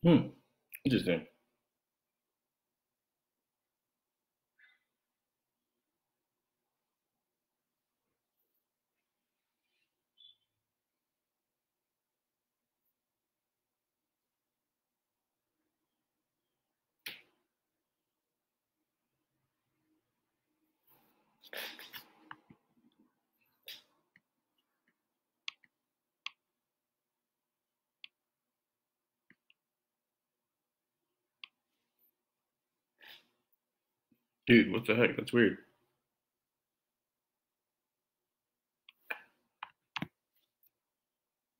Hmm. Interesting. Dude, what the heck? That's weird.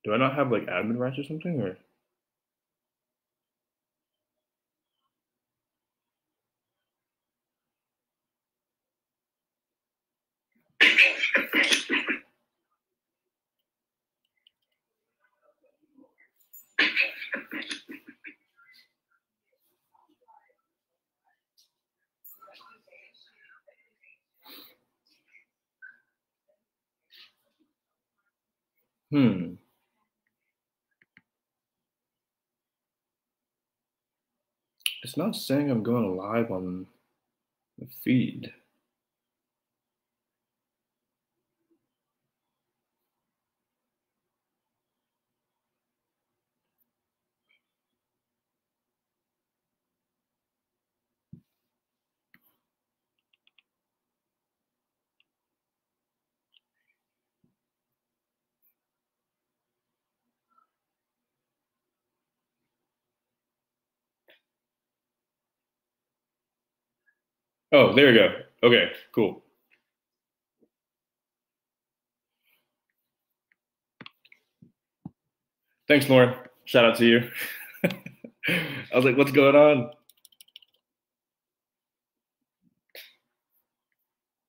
Do I not have like admin rights or something? Or hmm. It's not saying I'm going live on the feed. Oh, there we go. Okay, cool. Thanks, Lauren. Shout out to you. I was like, what's going on?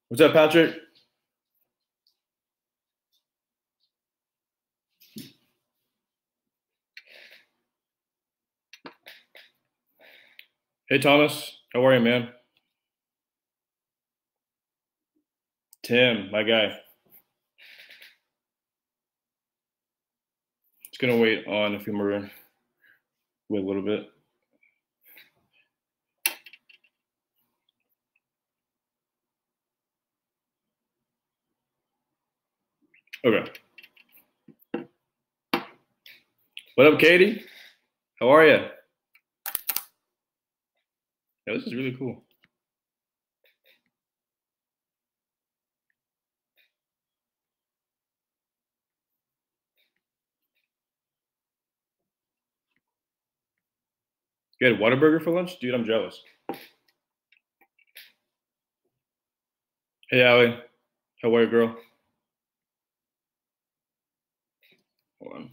What's up, Patrick? Hey, Thomas. How are you, man? Tim, my guy. Just gonna wait on a few more, wait a little bit. Okay. What up, Katie? How are you? Yeah, this is really cool. You had Whataburger for lunch? Dude, I'm jealous. Hey, Allie. How are you, girl? Hold on.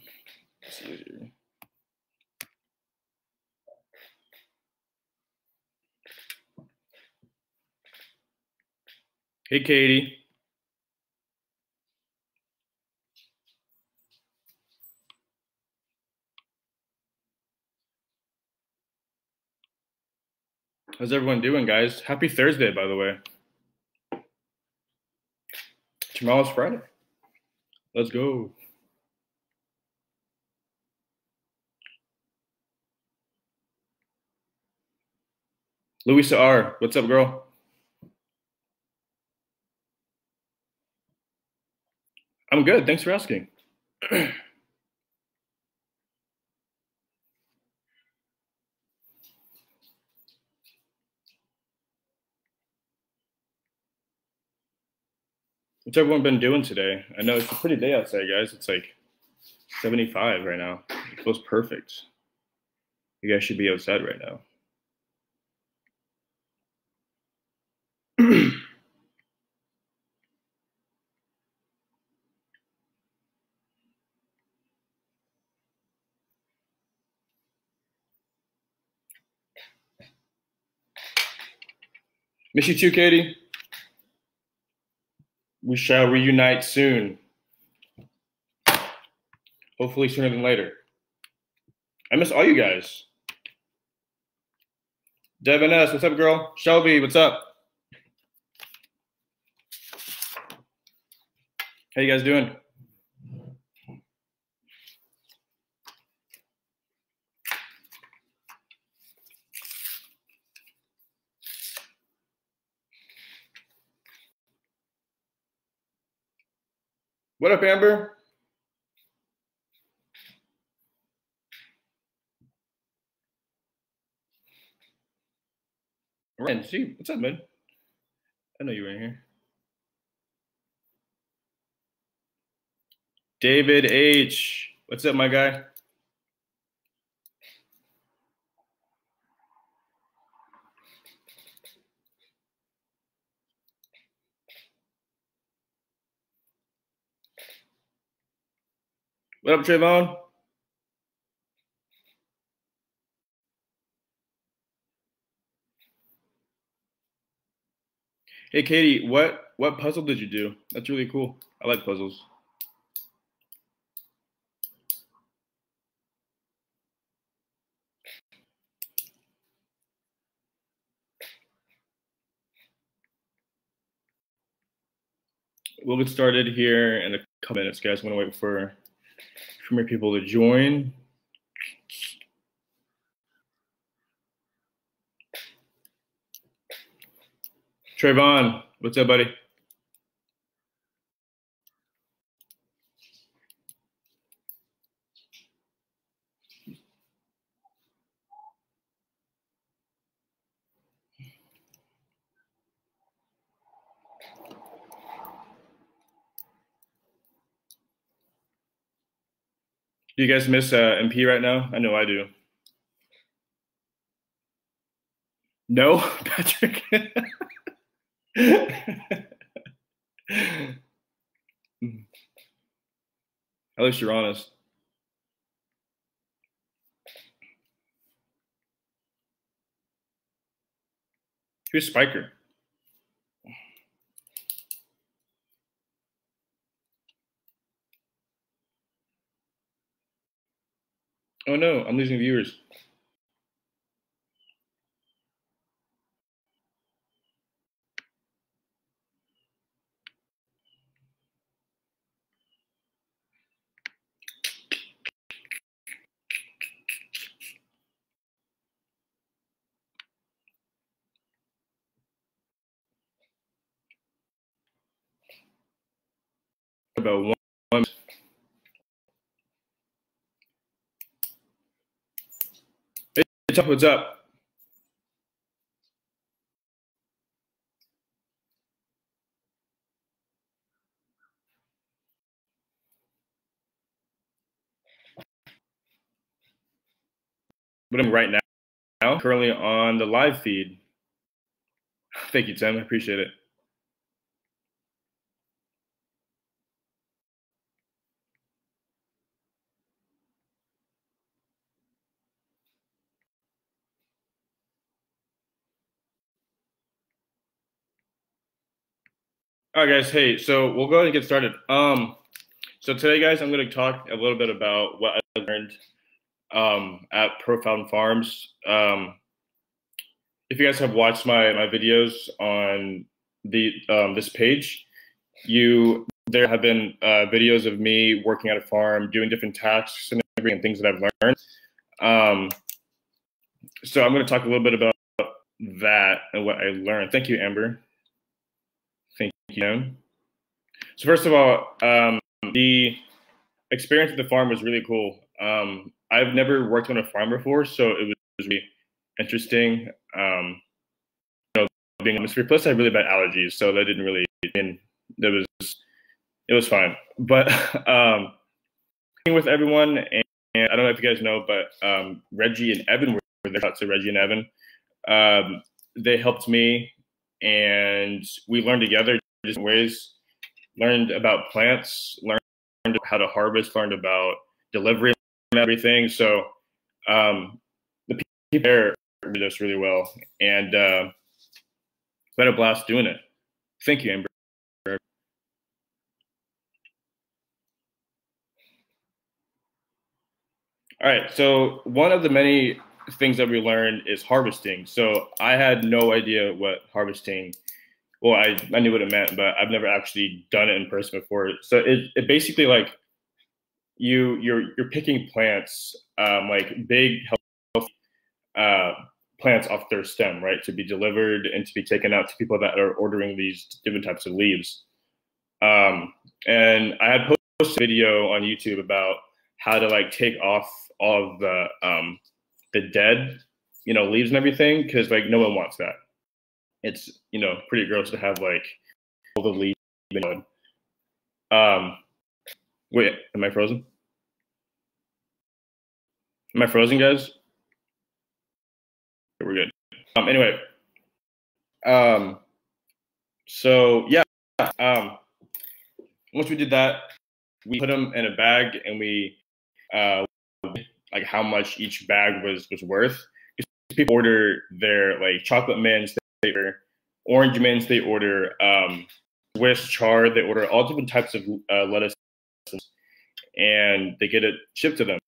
Let's see here. Hey, Katie. How's everyone doing, guys? Happy Thursday, by the way. Tomorrow's Friday. Let's go. Louisa R. What's up, girl? I'm good. Thanks for asking. What's everyone been doing today? I know it's a pretty day outside, guys. It's like 75 right now. It feels perfect. You guys should be outside right now. Miss you too, Katie. We shall reunite soon. Hopefully sooner than later. I miss all you guys. Devin S, what's up, girl? Shelby, what's up? How you guys doing? What up, Amber? Ryan, see, what's up, man? I know you were in here. David H. What's up, my guy? What up, Trayvon? Hey, Katie, what puzzle did you do? That's really cool. I like puzzles. We'll get started here in a couple minutes, guys. I'm gonna wait for more people to join. Trayvon, what's up, buddy? Do you guys miss MP right now? I know I do. No, Patrick. At least you're honest. Who's Spiker? Oh no, I'm losing viewers. About one. Hey, what's up? But I'm right now, currently on the live feed. Thank you, Tim. I appreciate it. All right, guys. Hey, so we'll go ahead and get started. So today, guys, I'm going to talk a little bit about what I learned at Profound Farms. If you guys have watched my videos on the this page, there have been videos of me working at a farm, doing different tasks and everything, and things that I've learned. So I'm going to talk a little bit about that and what I learned. Thank you, Amber. Thank you. So first of all, the experience at the farm was really cool. I've never worked on a farm before, so it was really interesting. Being atmosphere. Plus, I have really bad allergies, so that didn't really. It was fine. But with everyone, and I don't know if you guys know, but Reggie and Evan were there. Shout out to Reggie and Evan. They helped me, and we learned together different ways. Learned about plants, learned how to harvest, learned about delivery and everything. So the people there did us really well, and we had a blast doing it. Thank you, Amber. All right, so one of the many things that we learned is harvesting. So I had no idea what harvesting. Well, I knew what it meant, but I've never actually done it in person before. So it basically like you're picking plants, like big healthy plants off their stem, right, to be delivered and to be taken out to people that are ordering these different types of leaves. and I had posted a video on YouTube about how to like take off all of the dead, leaves and everything, because like no one wants that. It's pretty gross to have like all the leaves. Wait, am I frozen? Am I frozen, guys? We're good. Anyway, so yeah, once we did that, we put them in a bag, and we like how much each bag was worth. People order their like chocolate mints, they order orange mints, they order Swiss chard, they order all different types of lettuce, and they get it shipped to them,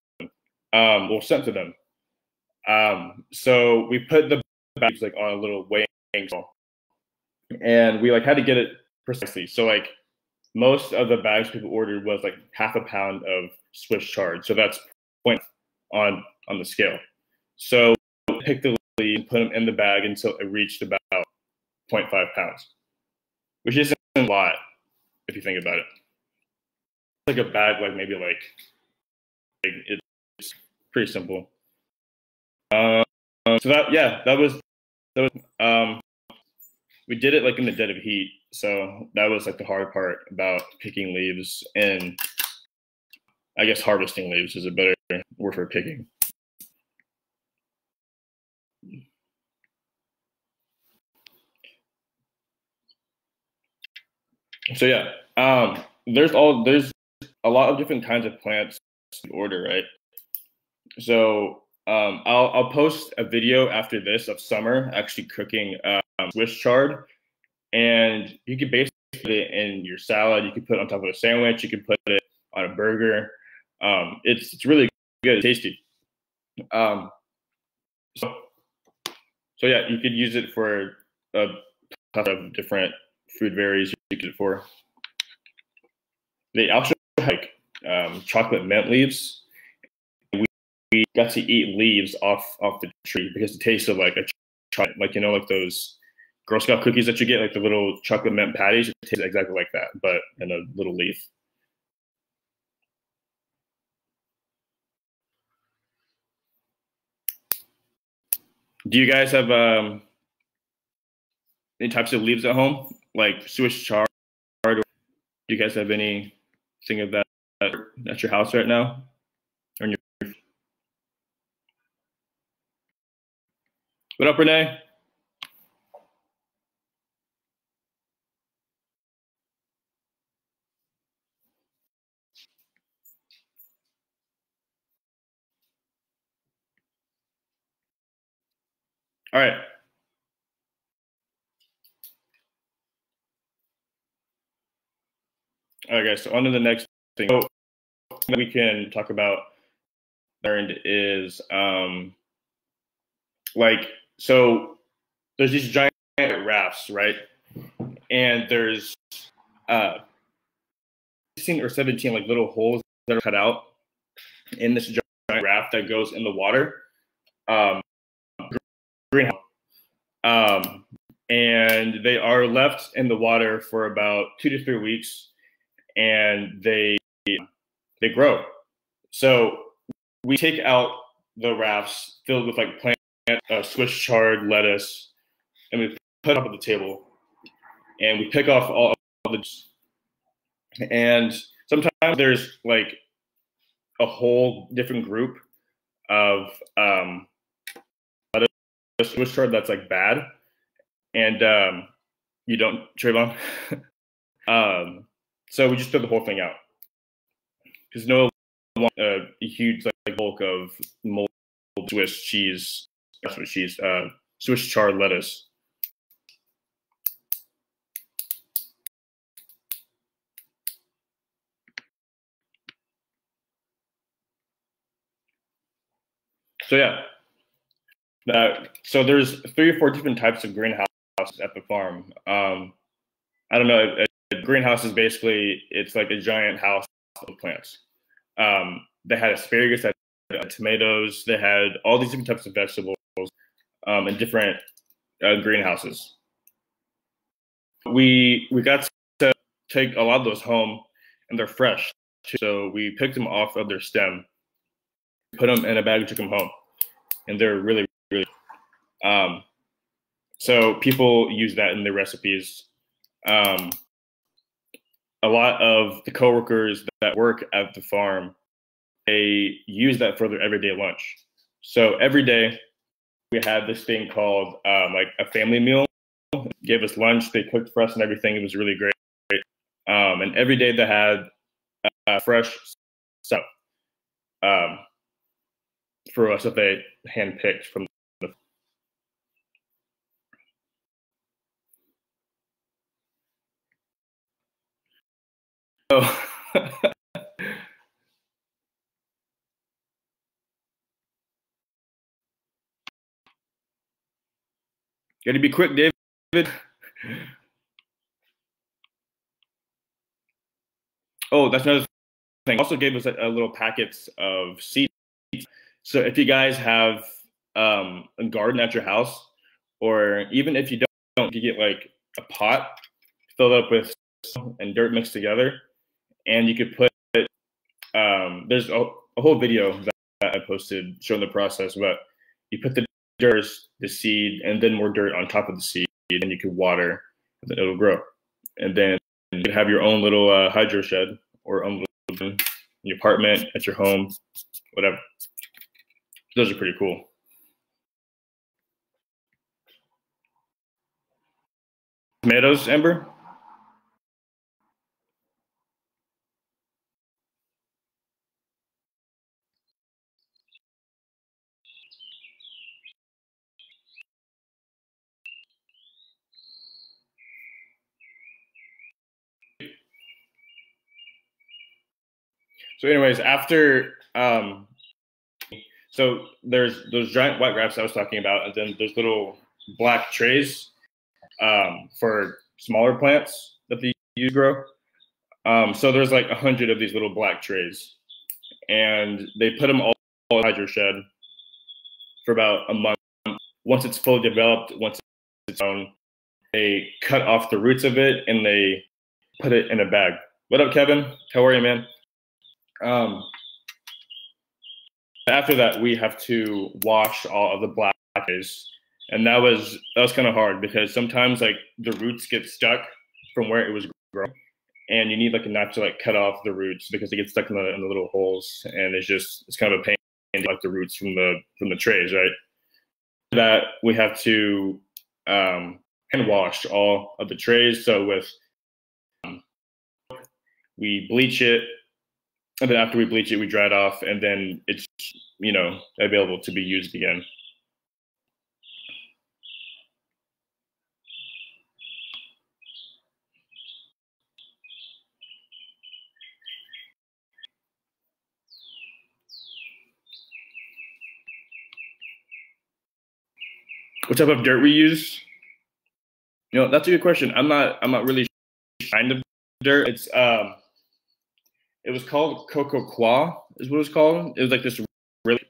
or sent to them. So we put the bags like on a little weighing scale, and we like had to get it precisely. So like most of the bags people ordered was like half a pound of Swiss chard. So that's point on the scale. So we picked the leaves and put them in the bag until it reached about 0.5 pounds, which isn't a lot if you think about it. Like a bag, like maybe like it's pretty simple. So that was we did it like in the dead of heat. So that was like the hard part about picking leaves, and I guess harvesting leaves is a better word for picking. So yeah, there's a lot of different kinds of plants to order, right? So I'll post a video after this of Summer actually cooking Swiss chard, and you could basically put it in your salad. You could put it on top of a sandwich. You could put it on a burger. It's really good, tasty. So yeah, you could use it for a ton of different food varies. You could use it for. They also have like chocolate mint leaves. We got to eat leaves off the tree because it tasted like a chocolate, like like those Girl Scout cookies that you get, like the little chocolate mint patties. It tastes exactly like that, but in a little leaf. Do you guys have any types of leaves at home, like Swiss chard? Or do you guys have anything of that at your house right now? What up, Renee? All right. All right, guys. So on to the next thing. So we can talk about learned is like, so there's these giant rafts, right? And there's 16 or 17 like little holes that are cut out in this giant raft that goes in the water. Greenhouse. And they are left in the water for about 2 to 3 weeks, and they grow. So we take out the rafts filled with like plant, Swiss chard, lettuce, and we put it up at the table, and we pick off all of the. And sometimes there's like a whole different group of lettuce, Swiss chard that's like bad, and you don't, Trayvon. So we just throw the whole thing out because no one wants a huge like bulk of mold Swiss cheese, Swiss chard lettuce. So yeah, so there's 3 or 4 different types of greenhouses at the farm. I don't know. A greenhouse is basically, it's like a giant house of plants. They had asparagus, they had tomatoes, they had all these different types of vegetables in different greenhouses. We got to take a lot of those home, and they're fresh too. So we picked them off of their stem, put them in a bag, and took them home, and they're really, really. So people use that in their recipes. A lot of the coworkers that work at the farm, they use that for their everyday lunch. So every day we had this thing called like a family meal. Gave us lunch. They cooked for us and everything. It was really great. And every day they had fresh stuff for us that they handpicked from the. Oh. Gotta be quick, David. Oh, that's another thing. Also gave us a little packets of seeds. So if you guys have a garden at your house, or even if you don't, you get like a pot filled up with and dirt mixed together, and you could put. There's a whole video that I posted showing the process, but you put the dirt, the seed, and then more dirt on top of the seed, and you can water, and then it'll grow. And then you can have your own little hydro shed or own little in your apartment, at your home, whatever. Those are pretty cool. Tomatoes, Amber? So anyways, after so there's those giant white grapes I was talking about, and then there's little black trays for smaller plants that they use grow. So there's like 100 of these little black trays, and they put them all in the hydro shed for about a month. Once it's fully developed, once it's grown, they cut off the roots of it and they put it in a bag. What up, Kevin? How are you, man? After that, we have to wash all of the black trays, and that was kind of hard because sometimes like the roots get stuck from where it was grown, and you need like a knife to like cut off the roots because they get stuck in the little holes, and it's kind of a pain to like the roots from the trays, right? That we have to hand wash all of the trays. So with we bleach it, and then after we bleach it, we dry it off, and then it's available to be used again. What type of dirt we use? That's a good question. I'm not really sure kind of dirt. It was called Coco Coir, is what it was called. It was like this really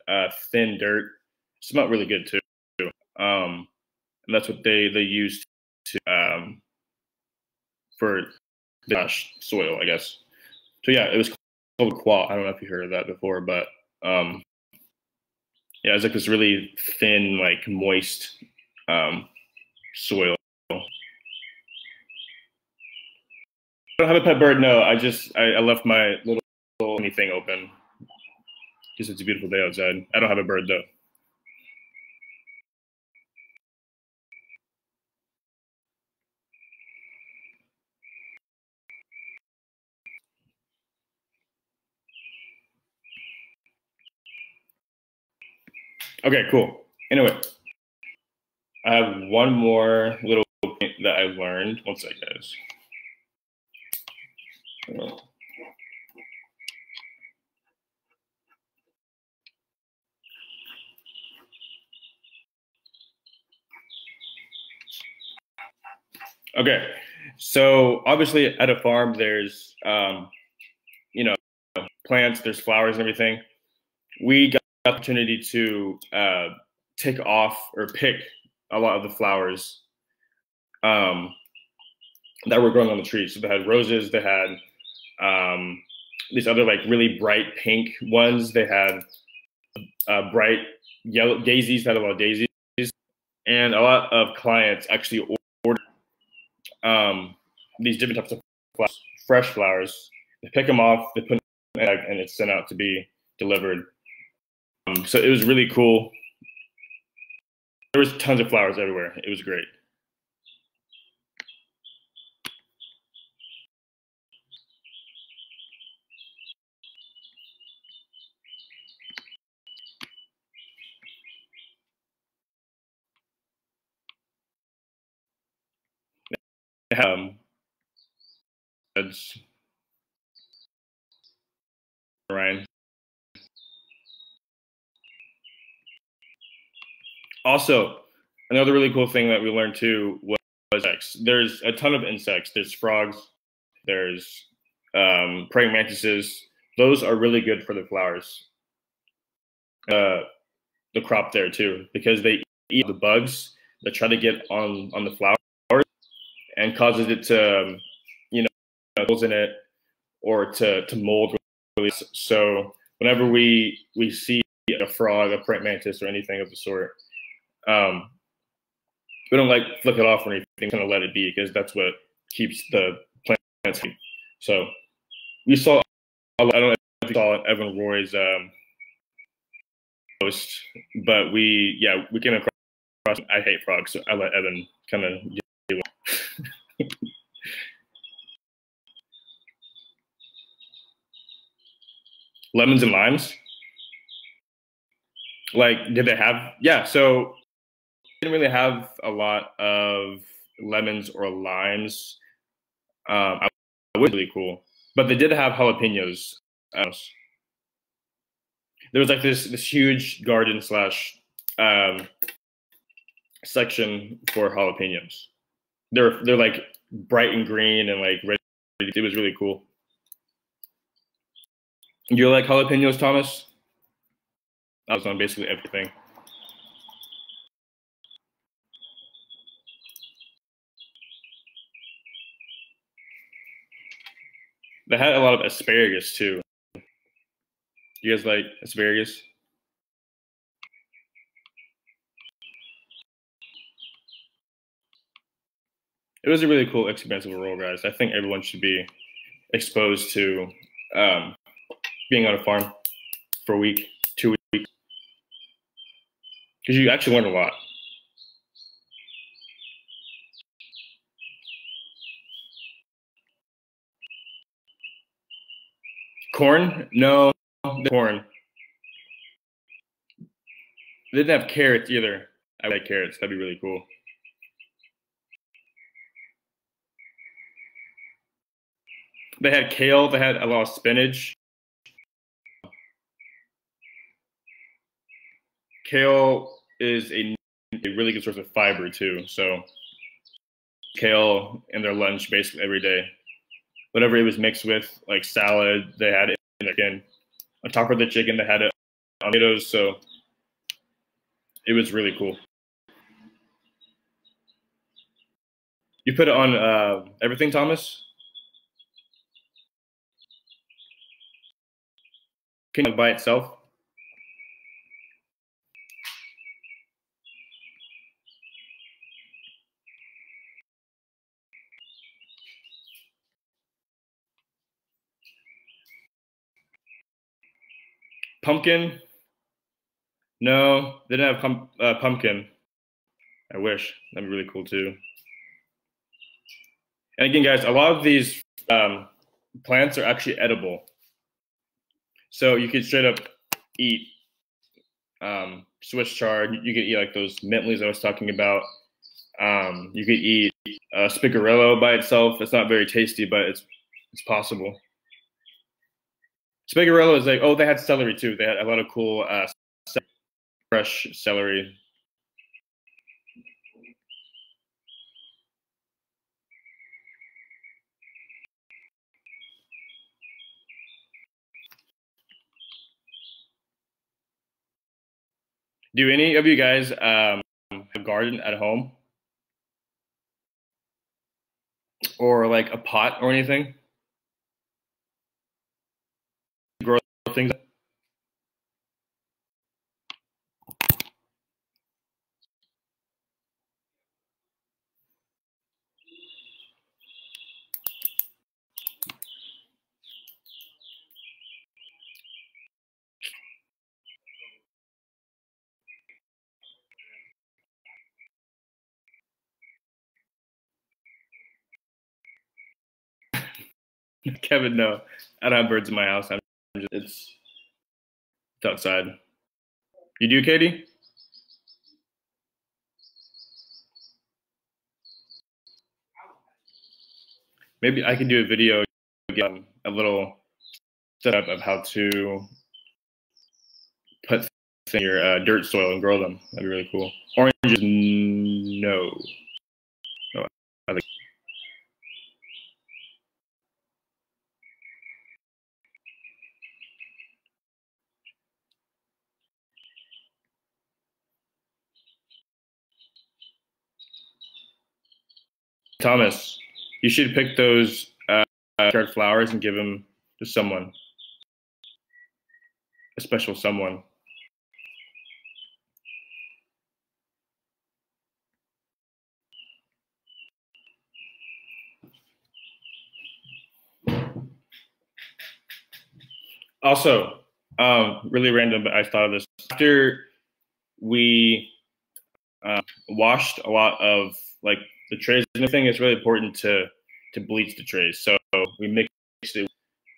thin dirt. It smelled really good too. And that's what they used to for the soil, I guess. So yeah, it was called Coir. I don't know if you heard of that before, but yeah, it's like this really thin, like moist soil. I don't have a pet bird. No, I left my little thing open because it's a beautiful day outside. I don't have a bird though. Okay, cool. Anyway, I have one more little point that I learned. One sec, guys. Okay, so obviously at a farm, there's plants, there's flowers and everything. We got the opportunity to take off or pick a lot of the flowers that were growing on the trees. So they had roses, they had these other like really bright pink ones. They had bright yellow daisies, had a lot of daisies, and a lot of clients actually order these different types of flowers, fresh flowers. They pick them off, they put them in a bag, and it's sent out to be delivered. So it was really cool. There was tons of flowers everywhere. It was great. That's Ryan. Also, another really cool thing that we learned too was insects. There's a ton of insects. There's frogs. There's praying mantises. Those are really good for the flowers. The crop there too, because they eat the bugs that try to get on the flower and causes it to, holes in it or to mold. So whenever we see a frog, a praying mantis, or anything of the sort, we don't like flick it off or anything. Kind of let it be, because that's what keeps the plants happy. So we saw. I don't know if you saw Evan Roy's post, but we came across. I hate frogs, so I let Evan kind of deal with it. Lemons and limes. Like, did they have? Yeah, so didn't really have a lot of lemons or limes. I was really cool, but they did have jalapenos. There was like this huge garden slash section for jalapenos. They're like bright and green and like red. It was really cool. You like jalapenos, Thomas? I was on basically everything. They had a lot of asparagus too. You guys like asparagus? It was a really cool expansive role, guys. I think everyone should be exposed to being on a farm for a week, 2 weeks, because you actually learn a lot. Corn? No, corn. They didn't have carrots either. I like carrots. That'd be really cool. They had kale. They had a lot of spinach. Kale is a really good source of fiber too. So kale in their lunch basically every day. Whatever it was mixed with, like salad, they had it again. On top of the chicken, they had it on tomatoes. So it was really cool. You put it on everything, Thomas? Can you by itself? Pumpkin? No, they didn't have pumpkin. I wish. That'd be really cool too. And again, guys, a lot of these plants are actually edible. So you could straight up eat Swiss chard. You could eat like those mint leaves I was talking about. You could eat spigarello by itself. It's not very tasty, but it's possible. Spigarello is like, oh, they had celery too. They had a lot of cool fresh celery. Do any of you guys have a garden at home? Or like a pot or anything? Kevin, no, I don't have birds in my house. It's outside. You do, Katie? Maybe I can do a video, a little setup of how to put in your dirt soil and grow them. That'd be really cool. Oranges, no. No, I think. Thomas, you should pick those red flowers and give them to someone, a special someone. Also, really random, but I thought of this. After we washed a lot of like the trays and everything, it's really important to bleach the trays. So we mixed it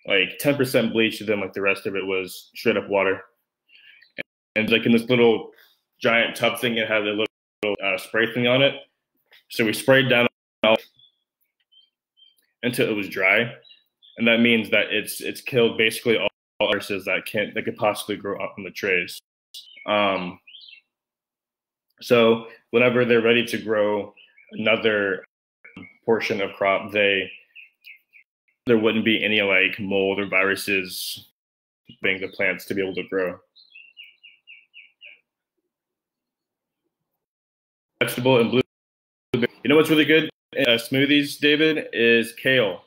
like 10% bleach, and then like the rest of it was straight up water. And like in this little giant tub thing, it had a little spray thing on it. So we sprayed down until it was dry, and that means that it's killed basically all viruses that could possibly grow up in the trays. So whenever they're ready to grow another portion of crop, there wouldn't be any like mold or viruses being the plants to be able to grow. Vegetable and blue. You know what's really good in smoothies, David, is kale.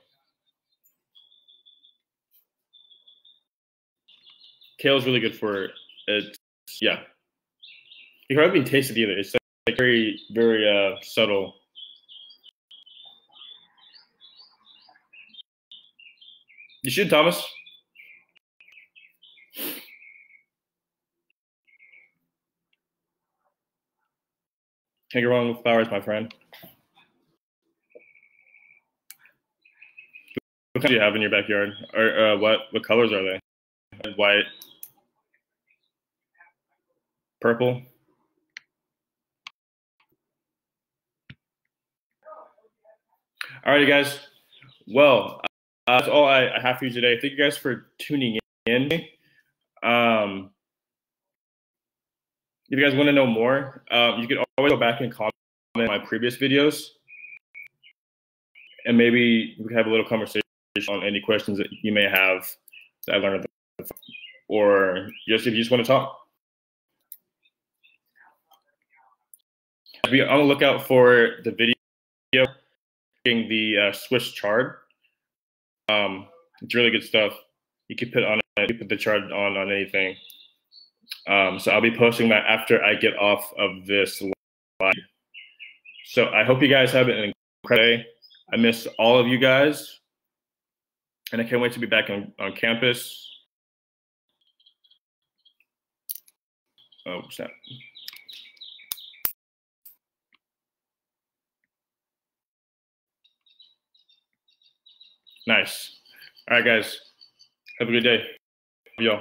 Kale is really good for it. Yeah. You haven't tasted either. It's like very, very subtle. You should, Thomas. Can't go wrong with flowers, my friend. What kind do you have in your backyard? Or what colors are they? White, purple. All right, guys. Well, that's all I have for you today. Thank you guys for tuning in. If you guys want to know more, you can always go back and comment on my previous videos, and maybe we can have a little conversation on any questions that you may have that I learned, or just if you just want to talk. Be on the lookout for the video, the Swiss chard. It's really good stuff. You can put the chard on anything. So I'll be posting that after I get off of this live. So I hope you guys have an incredible day. I miss all of you guys, and I can't wait to be back on campus. Oh, snap. Nice. All right, guys. Have a good day. Y'all.